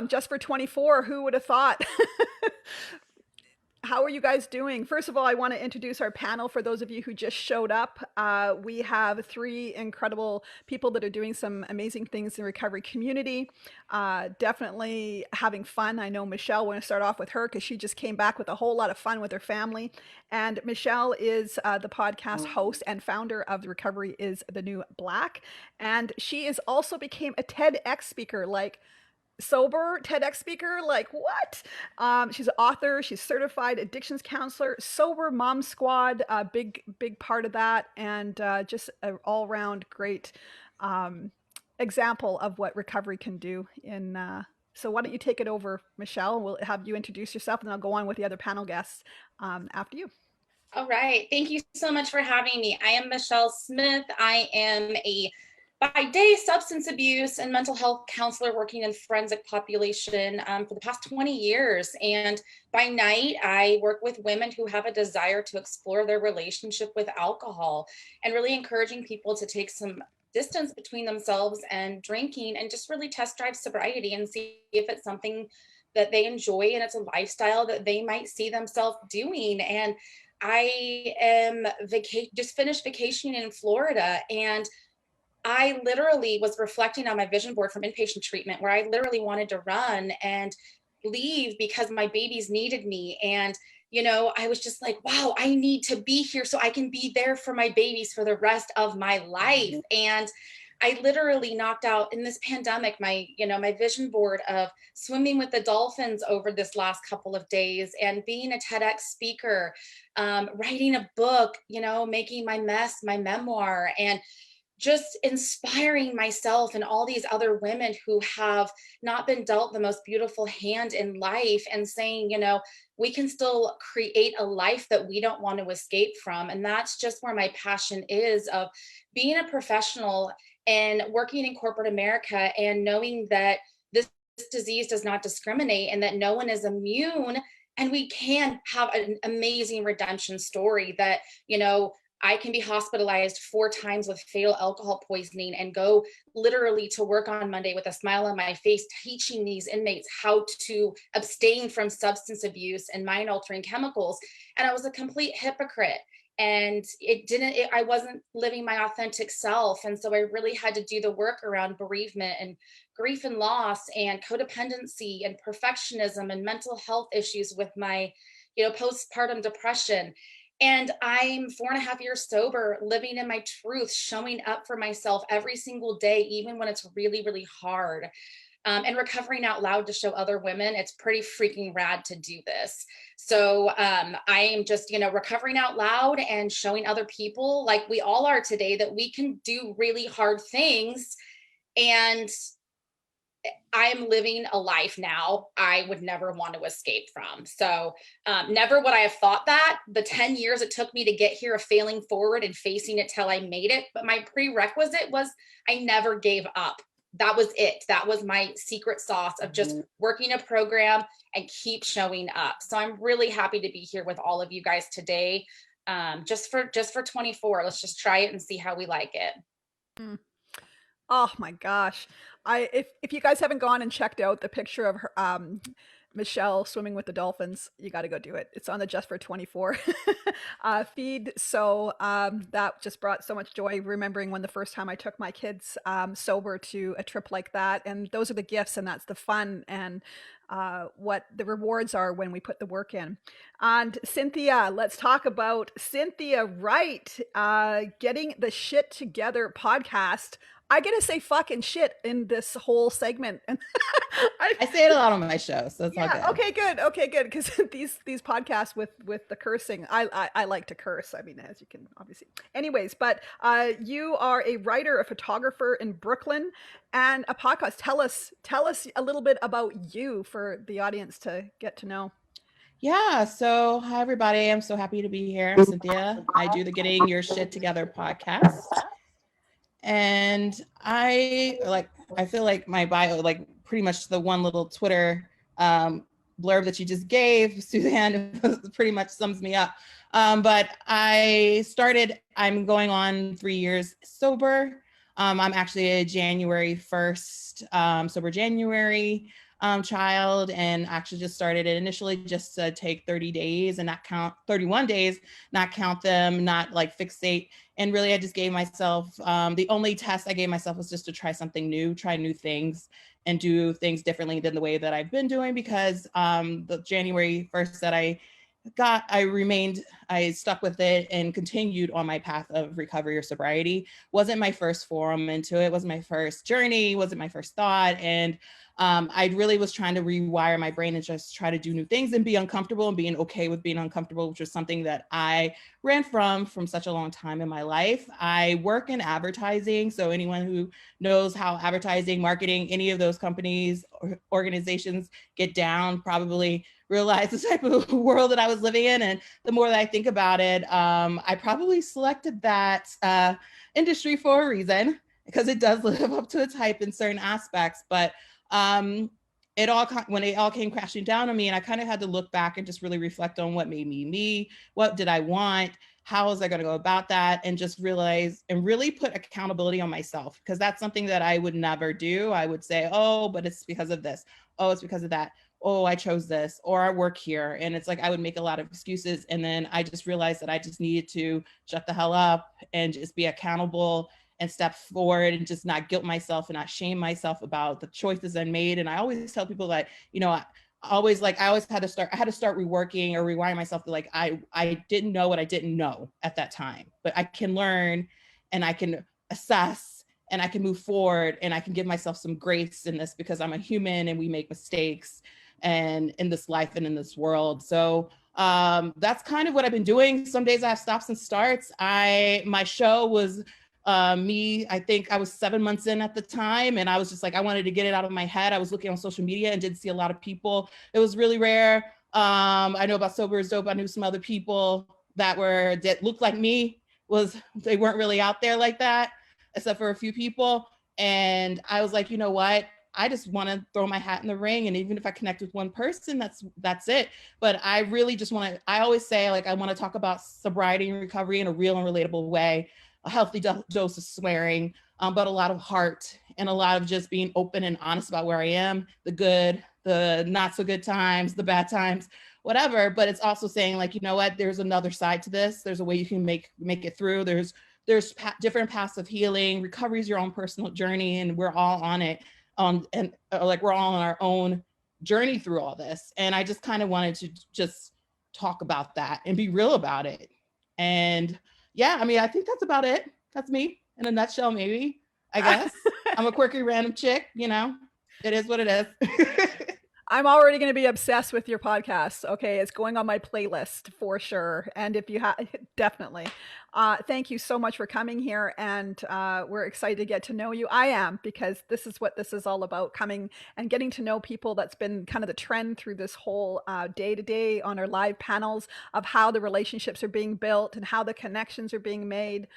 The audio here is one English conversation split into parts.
Just for 24. Who would have thought? How are you guys doing? First of all, I want to introduce our panel for those of you who just showed up. We have three incredible people that are doing some amazing things in the recovery community. Definitely having fun. I know Michelle, we're going to start off with her because she just came back with a whole lot of fun with her family. And Michelle is the podcast host and founder of The Recovery is the New Black. And she is also became a TEDx speaker, like sober TEDx speaker. Like what? She's an author. She's certified addictions counselor, sober mom squad, a big part of that, and just an all around great example of what recovery can do. So why don't you take it over, Michelle? We'll have you introduce yourself, and then I'll go on with the other panel guests after you. All right. Thank you so much for having me. I am Michelle Smith. I am a by day substance abuse and mental health counselor working in forensic population for the past 20 years. And by night, I work with women who have a desire to explore their relationship with alcohol and really encouraging people to take some distance between themselves and drinking and just really test drive sobriety and see if it's something that they enjoy and it's a lifestyle that they might see themselves doing. And I am just finished vacationing in Florida, and I literally was reflecting on my vision board from inpatient treatment where I literally wanted to run and leave because my babies needed me. And, I was just like, wow, I need to be here so I can be there for my babies for the rest of my life. And I literally knocked out in this pandemic, my vision board of swimming with the dolphins over this last couple of days and being a TEDx speaker, writing a book, making my mess, my memoir, and just inspiring myself and all these other women who have not been dealt the most beautiful hand in life and saying, we can still create a life that we don't want to escape from. And that's just where my passion is, of being a professional and working in corporate America and knowing that this disease does not discriminate and that no one is immune. And we can have an amazing redemption story that, I can be hospitalized 4 times with fatal alcohol poisoning and go literally to work on Monday with a smile on my face, teaching these inmates how to abstain from substance abuse and mind altering chemicals. And I was a complete hypocrite. And I wasn't living my authentic self. And so I really had to do the work around bereavement and grief and loss and codependency and perfectionism and mental health issues with my, postpartum depression. And I'm 4.5 years sober, living in my truth, showing up for myself every single day, even when it's really, really hard. And recovering out loud to show other women it's pretty freaking rad to do this. So I am just, recovering out loud and showing other people, like we all are today, that we can do really hard things. And I am living a life now I would never want to escape from. So never would I have thought that. The 10 years it took me to get here of failing forward and facing it till I made it. But my prerequisite was I never gave up. That was it. That was my secret sauce of just working a program and keep showing up. So I'm really happy to be here with all of you guys today. Just for 24. Let's just try it and see how we like it. Mm. Oh my gosh. If you guys haven't gone and checked out the picture of her Michelle swimming with the dolphins, you got to go do it. It's on the Just for 24 feed. So that just brought so much joy, remembering when the first time I took my kids sober to a trip like that. And those are the gifts, and that's the fun, and what the rewards are when we put the work in. And Cynthia, let's talk about Cynthia Wright, Getting the Shit Together podcast. I get to say fucking shit in this whole segment. And I say it a lot on my show, so it's all good. Okay, good. Because these podcasts with the cursing, I like to curse. I mean, as you can obviously. Anyways, but you are a writer, a photographer in Brooklyn, and a podcast. Tell us a little bit about you for the audience to get to know. Yeah, so hi everybody. I'm so happy to be here. I'm Cynthia. I do the Getting Your Shit Together podcast. And I feel like my bio, like pretty much the one little Twitter blurb that you just gave, Suzanne, pretty much sums me up. But I'm going on 3 years sober. I'm actually a January 1st sober January. child, and actually just started it initially just to take 30 days and not count 31 days, not count them, not like fixate. And really, I just gave myself, the only test I gave myself was just to try something new, try new things and do things differently than the way that I've been doing, because the January 1st that I stuck with it and continued on my path of recovery or sobriety. Wasn't my first forum into it, wasn't my first journey, wasn't my first thought. And I really was trying to rewire my brain and just try to do new things and be uncomfortable and being okay with being uncomfortable, which was something that I ran from such a long time in my life. I work in advertising. So anyone who knows how advertising, marketing, any of those companies or organizations get down probably realize the type of world that I was living in. And the more that I think about it, I probably selected that industry for a reason, because it does live up to its hype in certain aspects. But when it all came crashing down on me, and I kind of had to look back and just really reflect on what made me me, what did I want, how was I going to go about that, and just realize and really put accountability on myself, because that's something that I would never do. I would say, oh, but it's because of this. Oh, it's because of that. Oh, I chose this, or I work here. And it's like, I would make a lot of excuses. And then I just realized that I just needed to shut the hell up and just be accountable and step forward and just not guilt myself and not shame myself about the choices I made. And I always tell people that, I always had to start reworking or rewiring myself to like, I didn't know what I didn't know at that time, but I can learn and I can assess and I can move forward and I can give myself some grace in this, because I'm a human and we make mistakes and in this life and in this world. So that's kind of what I've been doing. Some days I have stops and starts. My show was I think I was 7 months in at the time, and I was just like, I wanted to get it out of my head. I was looking on social media and didn't see a lot of people. It was really rare. I know about Sober is Dope. I knew some other people that looked like me. They weren't really out there like that, except for a few people. And I was like, you know what? I just want to throw my hat in the ring. And even if I connect with one person, that's it. But I really just I always say, like, I want to talk about sobriety and recovery in a real and relatable way, a healthy dose of swearing, but a lot of heart and a lot of just being open and honest about where I am, the good, the not so good times, the bad times, whatever. But it's also saying, like, you know what, there's another side to this. There's a way you can make it through. There's different paths of healing. Recovery is your own personal journey, and we're all on it. Like, we're all on our own journey through all this. And I just kind of wanted to just talk about that and be real about it. And yeah, I mean, I think that's about it. That's me in a nutshell, maybe, I guess. I'm a quirky random chick, it is what it is. I'm already going to be obsessed with your podcast. Okay. It's going on my playlist for sure. And if you have, definitely. Thank you so much for coming here. And we're excited to get to know you. I am, because this is what this is all about, coming and getting to know people. That's been kind of the trend through this whole day to day on our live panels of how the relationships are being built and how the connections are being made.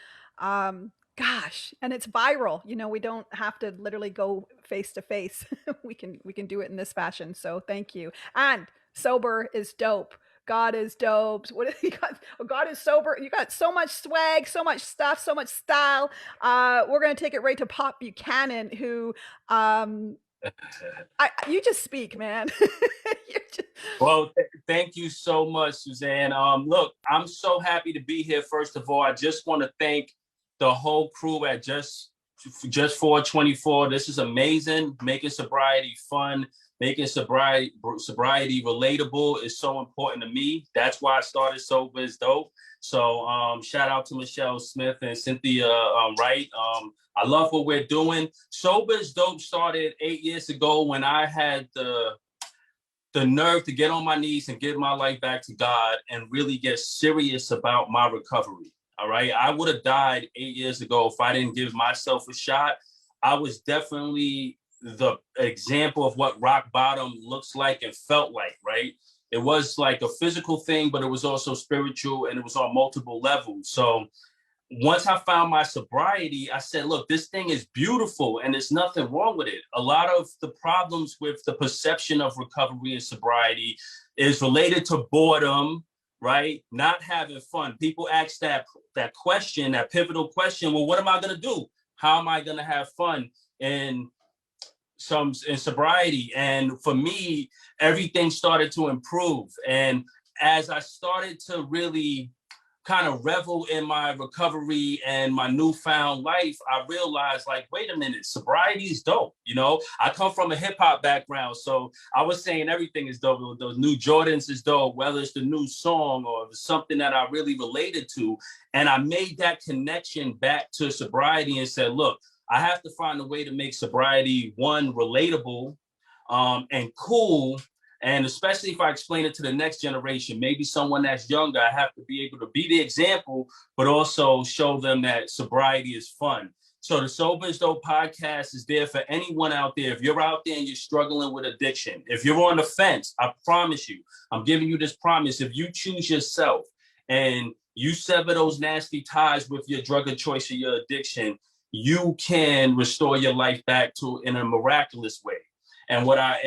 Gosh, and it's viral. We don't have to literally go face to face. We can do it in this fashion. So thank you. And sober is dope. God is dope. What have you got? Oh, God is sober. You got so much swag, so much stuff, so much style. We're gonna take it right to Pop Buchanan, who you just speak, man. Well, thank you so much, Suzanne. Look, I'm so happy to be here. First of all, I just want to thank the whole crew at Just 424. This is amazing. Making sobriety fun, making sobriety relatable is so important to me. That's why I started Sober is Dope. So shout out to Michelle Smith and Cynthia Wright. I love what we're doing. Sober is Dope started 8 years ago when I had the nerve to get on my knees and give my life back to God and really get serious about my recovery. All right. I would have died 8 years ago if I didn't give myself a shot. I was definitely the example of what rock bottom looks like and felt like, right? It was like a physical thing, but it was also spiritual, and it was on multiple levels. So once I found my sobriety, I said, look, this thing is beautiful and there's nothing wrong with it. A lot of the problems with the perception of recovery and sobriety is related to boredom, right? Not having fun. People ask that question, that pivotal question, well, what am I going to do? How am I going to have fun? And some in sobriety. And for me, everything started to improve. And as I started to really kind of revel in my recovery and my newfound life, I realized, like, wait a minute, sobriety is dope. You know, I come from a hip hop background, so I was saying everything is dope. Those new Jordans is dope, whether it's the new song or something that I really related to. And I made that connection back to sobriety and said, look, I have to find a way to make sobriety, one, relatable, and cool. And especially if I explain it to the next generation, maybe someone that's younger, I have to be able to be the example, but also show them that sobriety is fun. So the Sober is Dope podcast is there for anyone out there. If you're out there and you're struggling with addiction, if you're on the fence, I promise you, I'm giving you this promise. If you choose yourself and you sever those nasty ties with your drug of choice or your addiction, you can restore your life back to in a miraculous way. And what I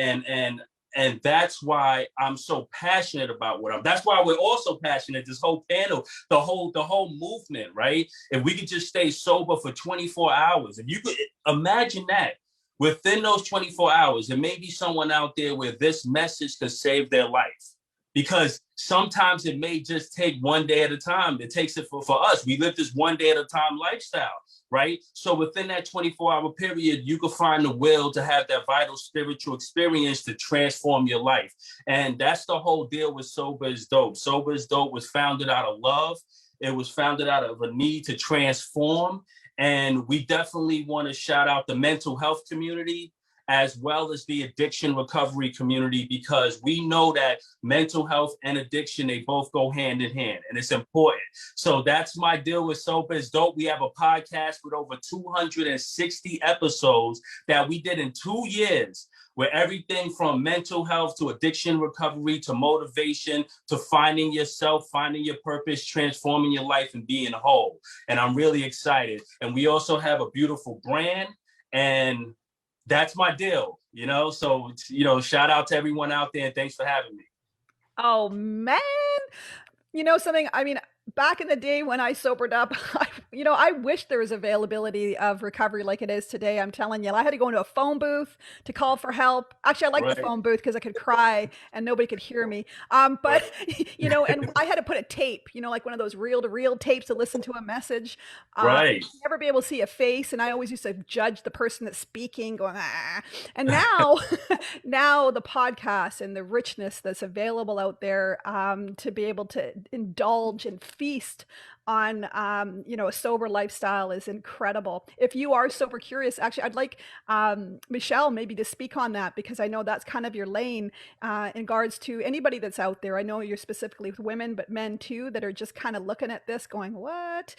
and that's why I'm so passionate about that's why we're also passionate, this whole panel, the whole movement, right? If we could just stay sober for 24 hours, if you could imagine that within those 24 hours, there may be someone out there where this message could save their life. Because sometimes it may just take one day at a time. It takes it for us. We live this one day at a time lifestyle, right? So within that 24-hour period, you can find the will to have that vital spiritual experience to transform your life. And that's the whole deal with Sober is Dope. Sober is Dope was founded out of love. It was founded out of a need to transform. And we definitely want to shout out the mental health community, as well as the addiction recovery community, because we know that mental health and addiction, they both go hand in hand, and it's important. So that's my deal with Sober is Dope. We have a podcast with over 260 episodes that we did in 2 years, where everything from mental health to addiction recovery to motivation to finding yourself, finding your purpose, transforming your life and being whole. And I'm really excited. And we also have a beautiful brand, and that's my deal, you know? So, you know, shout out to everyone out there, and thanks for having me. Oh, man. You know something? I mean, back in the day when I sobered up, I wish there was availability of recovery like it is today. I'm telling you, I had to go into a phone booth to call for help. Actually, I like the phone booth because I could cry and nobody could hear me. But, and I had to put a tape, like one of those reel-to-reel tapes to listen to a message. Never be able to see a face. And I always used to judge the person that's speaking, going, ah. And now, now the podcast and the richness that's available out there to be able to indulge and feast on a sober lifestyle is incredible. If you are sober curious, actually I'd like Michelle maybe to speak on that, because I know that's kind of your lane in regards to anybody that's out there. I know you're specifically with women, but men too, that are just kind of looking at this going, what?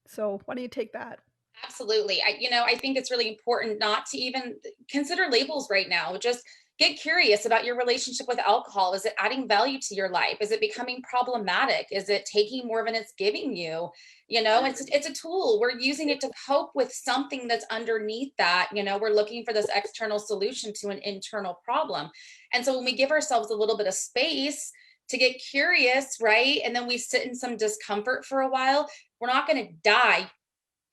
So why don't you take that? Absolutely. I think it's really important not to even consider labels right now. Just get curious about your relationship with alcohol. Is it adding value to your life? Is it becoming problematic? Is it taking more than it's giving you? It's a tool. We're using it to cope with something that's underneath that. We're looking for this external solution to an internal problem. And so when we give ourselves a little bit of space to get curious, right? And then we sit in some discomfort for a while, we're not going to die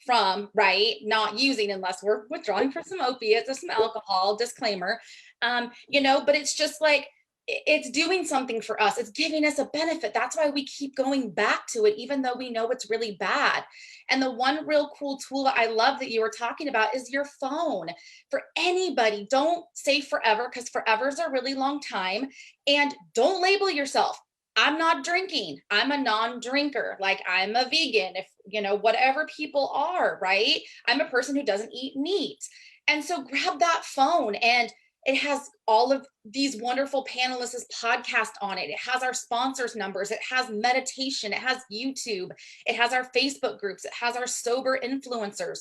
from not using, unless we're withdrawing from some opiates or some alcohol, disclaimer. But it's just like, it's doing something for us. It's giving us a benefit. That's why we keep going back to it, even though we know it's really bad. And the one real cool tool I love that you were talking about is your phone. For anybody, don't say forever, because forever is a really long time. And don't label yourself. I'm not drinking. I'm a non-drinker. Like, I'm a vegan, if, whatever people are, right? I'm a person who doesn't eat meat. And so grab that phone, and it has all of these wonderful panelists' podcast on it. It has our sponsors' numbers. It has meditation. It has YouTube. It has our Facebook groups. It has our sober influencers.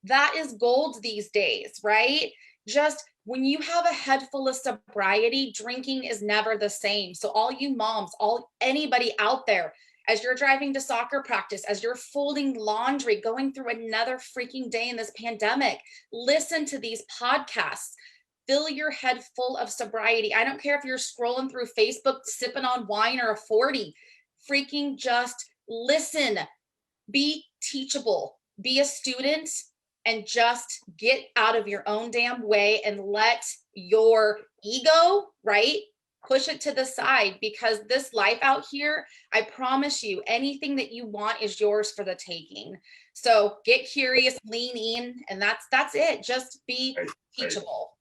That is gold these days, right? Just when you have a head full of sobriety, drinking is never the same. So all you moms, anybody out there, as you're driving to soccer practice, as you're folding laundry, going through another freaking day in this pandemic, listen to these podcasts. Fill your head full of sobriety. I don't care if you're scrolling through Facebook, sipping on wine or a 40. Freaking just listen. Be teachable. Be a student. and just get out of your own damn way and let your ego, right, push it to the side, because this life out here, I promise you, anything that you want is yours for the taking. So get curious, lean in, and that's it. Just be teachable.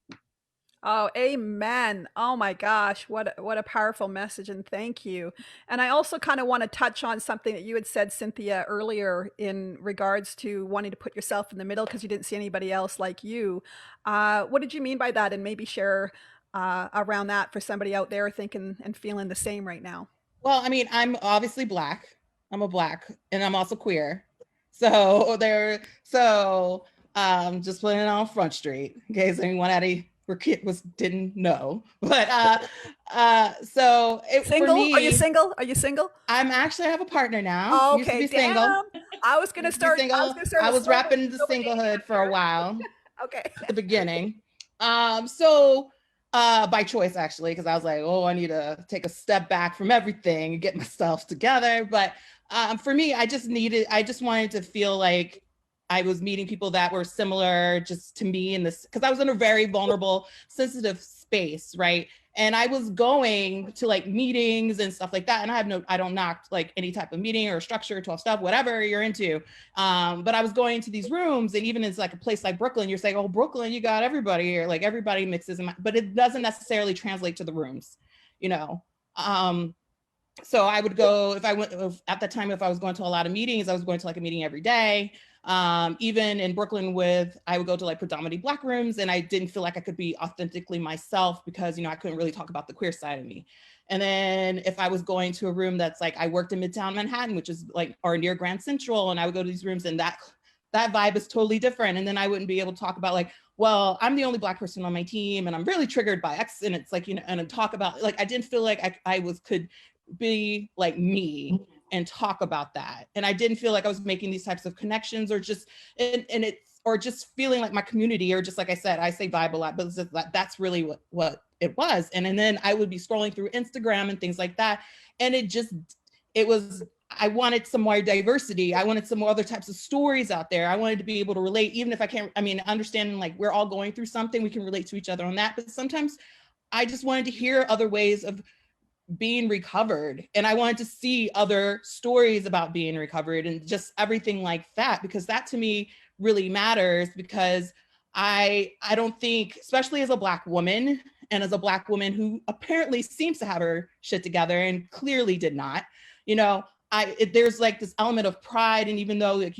Oh, amen. Oh my gosh, what a powerful message, and thank you. And I also kind of want to touch on something that you had said, Cynthia, earlier in regards to wanting to put yourself in the middle because you didn't see anybody else like you. What did you mean by that? And maybe share around that for somebody out there thinking and feeling the same right now. Well, I mean, I'm obviously Black. I'm a Black, and I'm also queer. So just putting it on Front Street in case anyone didn't know. But single? For me, are you single? Are you single? I have a partner now. Oh, Used to okay, be single. I was gonna start. I was wrapping the singlehood for a while. Okay. At the beginning. By choice, actually, because I was like, oh, I need to take a step back from everything and get myself together. But for me, I just wanted to feel like I was meeting people that were similar just to me in this, because I was in a very vulnerable, sensitive space, right? And I was going to like meetings and stuff like that. And I don't knock like any type of meeting or structure, 12 step, whatever you're into. But I was going to these rooms, and even in like a place like Brooklyn, you're saying, oh, Brooklyn, you got everybody here. Like everybody mixes, but it doesn't necessarily translate to the rooms, you know? So I would go, at that time, if I was going to a lot of meetings, I was going to like a meeting every day. Even in Brooklyn I would go to like predominantly Black rooms, and I didn't feel like I could be authentically myself because, I couldn't really talk about the queer side of me. And then if I was going to a room that's like, I worked in Midtown Manhattan, which is like, or near Grand Central, and I would go to these rooms, and that vibe is totally different. And then I wouldn't be able to talk about like, well, I'm the only Black person on my team, and I'm really triggered by X. And it's like, and talk about like, I didn't feel like I could be like me and talk about that. And I didn't feel like I was making these types of connections, or just, or just feeling like my community, or just like I said, I say vibe a lot, but that's really what it was. And then I would be scrolling through Instagram and things like that. And I wanted some more diversity. I wanted some more other types of stories out there. I wanted to be able to relate, even if I can't, understanding like we're all going through something, we can relate to each other on that. But sometimes I just wanted to hear other ways of being recovered, and I wanted to see other stories about being recovered and just everything like that, because that to me really matters. Because I don't think, especially as a Black woman, and as a Black woman who apparently seems to have her shit together and clearly did not, there's like this element of pride. And even though like,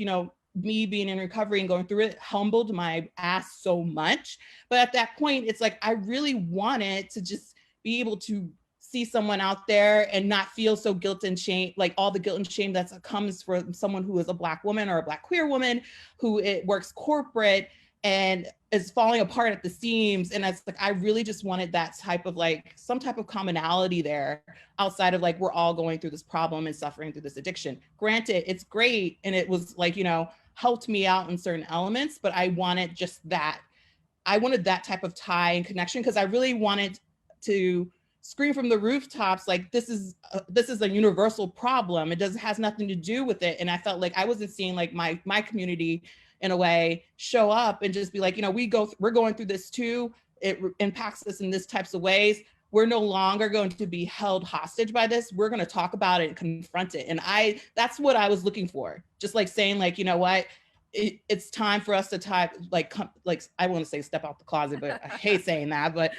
me being in recovery and going through it humbled my ass so much, but at that point it's like I really wanted to just be able to see someone out there and not feel so guilt and shame, like all the guilt and shame that comes from someone who is a Black woman or a Black queer woman who works corporate and is falling apart at the seams. And it's like, I really just wanted that type of like, some type of commonality there outside of like, we're all going through this problem and suffering through this addiction. Granted, it's great. And it was like, helped me out in certain elements, but I wanted just that. I wanted that type of tie and connection, because I really wanted to scream from the rooftops, like this is a universal problem. It has nothing to do with it. And I felt like I wasn't seeing like my community in a way show up and just be like, we're going through this too. It impacts us in this types of ways. We're no longer going to be held hostage by this. We're going to talk about it and confront it. And that's what I was looking for. Just like saying like, you know what? It's time for us to I want to say step out the closet, but I hate saying that, but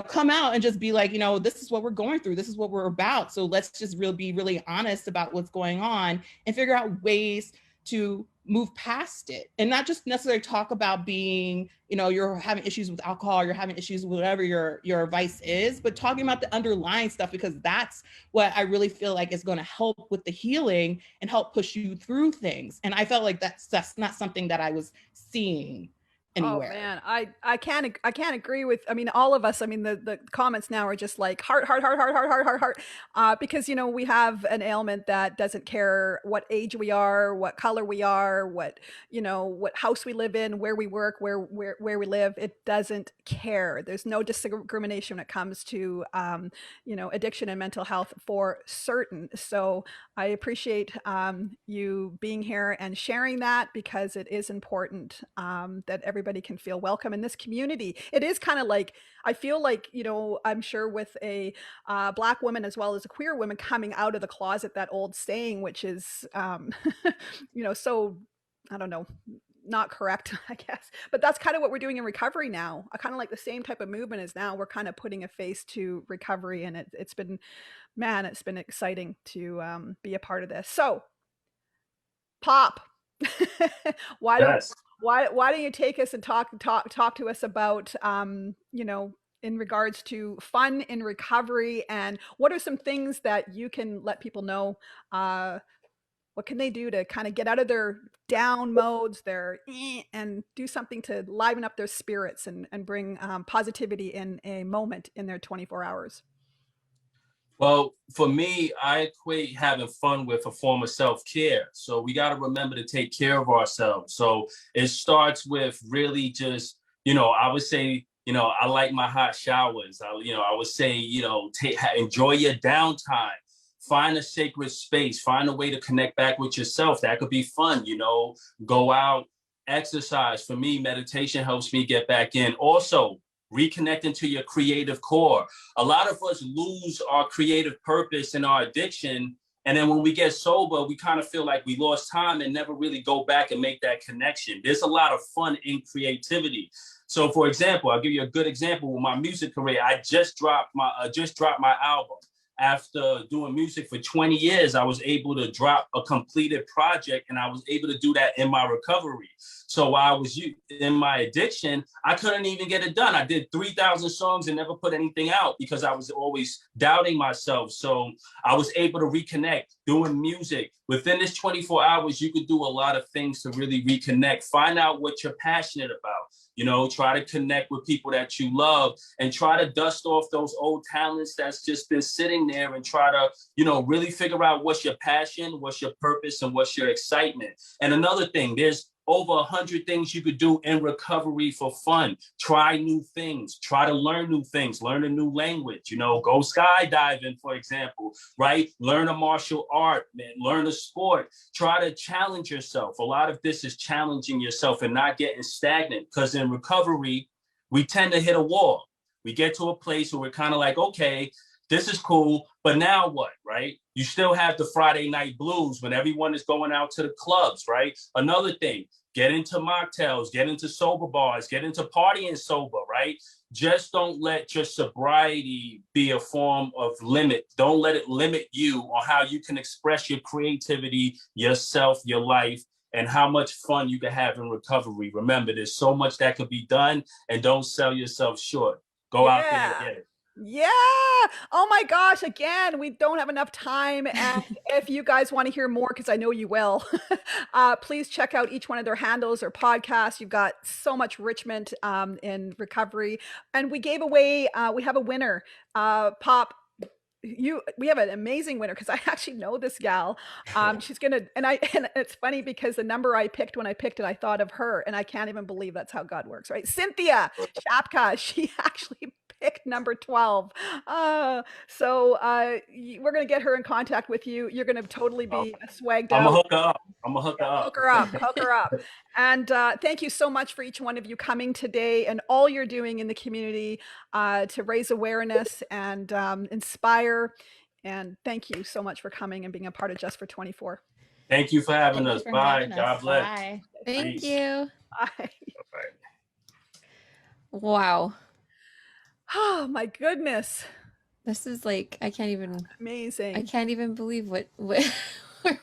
come out and just be like, this is what we're going through. This is what we're about. So let's just be really honest about what's going on and figure out ways to move past it, and not just necessarily talk about being, you're having issues with alcohol, you're having issues with whatever your vice is, but talking about the underlying stuff, because that's what I really feel like is going to help with the healing and help push you through things. And I felt like that's not something that I was seeing anywhere. Oh man, I can't agree with. I mean, all of us. I mean, the comments now are just like heart, heart, heart, heart, heart, heart, heart, heart. Because we have an ailment that doesn't care what age we are, what color we are, what house we live in, where we work, where we live. It doesn't care. There's no discrimination when it comes to addiction and mental health for certain. So I appreciate you being here and sharing that, because it is important that everybody can feel welcome in this community. It is kind of like, I feel like, I'm sure with a Black woman as well as a queer woman coming out of the closet, that old saying, which is, so, I don't know, not correct, I guess. But that's kind of what we're doing in recovery now. I kind of like the same type of movement is now we're kind of putting a face to recovery. And it's been exciting to be a part of this. So, Pop, why don't Yes. why don't you take us and talk to us about in regards to fun in recovery, and what are some things that you can let people know, what can they do to kind of get out of their down modes, and do something to liven up their spirits and bring positivity in a moment in their 24 hours? Well, for me, I equate having fun with a form of self-care. So we got to remember to take care of ourselves. So it starts with really just, I would say, I like my hot showers. I would say, enjoy your downtime. Find a sacred space. Find a way to connect back with yourself. That could be fun, go out, exercise. For me, meditation helps me get back in. Also, reconnecting to your creative core. A lot of us lose our creative purpose in our addiction. And then when we get sober, we kind of feel like we lost time and never really go back and make that connection. There's a lot of fun in creativity. So for example, I'll give you a good example with my music career. I just dropped my album. After doing music for 20 years, I was able to drop a completed project, and I was able to do that in my recovery. So while I was in my addiction, I couldn't even get it done. I did 3,000 songs and never put anything out because I was always doubting myself. So I was able to reconnect doing music. Within this 24 hours, you could do a lot of things to really reconnect. Find out what you're passionate about. Try to connect with people that you love, and try to dust off those old talents that's just been sitting there, and try to, really figure out what's your passion, what's your purpose, and what's your excitement. And another thing, there's over 100 things you could do in recovery for fun. Try new things, try to learn new things, learn a new language, go skydiving, for example, right? Learn a martial art, man, learn a sport, try to challenge yourself. A lot of this is challenging yourself and not getting stagnant, because in recovery, we tend to hit a wall. We get to a place where we're kind of like, okay, this is cool, but now what, right? You still have the Friday night blues when everyone is going out to the clubs, right? Another thing, get into mocktails, get into sober bars, get into partying sober, right? Just don't let your sobriety be a form of limit. Don't let it limit you on how you can express your creativity, yourself, your life, and how much fun you can have in recovery. Remember, there's so much that could be done, and don't sell yourself short. Go out there and get it. Yeah. Oh my gosh. Again, we don't have enough time. And if you guys want to hear more, because I know you will, please check out each one of their handles or podcasts. You've got so much richment in recovery. And we gave away, we have a winner. Pop, we have an amazing winner, because I actually know this gal. She's gonna, and it's funny because the number I picked, when I picked it, I thought of her, and I can't even believe that's how God works, right? Cynthia Shapka, she actually picked number 12. So we're gonna get her in contact with you. You're gonna totally be swagged out. I'm gonna hook her up. Hook her up. And thank you so much for each one of you coming today, and all you're doing in the community to raise awareness and inspire. And thank you so much for coming and being a part of Just for 24. Thank you for having us. Bye. God bless. Bye. Thank you. Bye. Wow. Oh my goodness. This is like, I can't Amazing. even believe what we're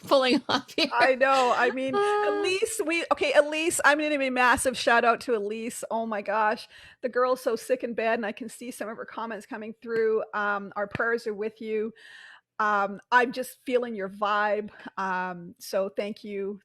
pulling off here. I know. I mean, Elise, I'm going to be a massive shout out to Elise. Oh my gosh. The girl's so sick in bed, and I can see some of her comments coming through. Our prayers are with you. I'm just feeling your vibe. So thank you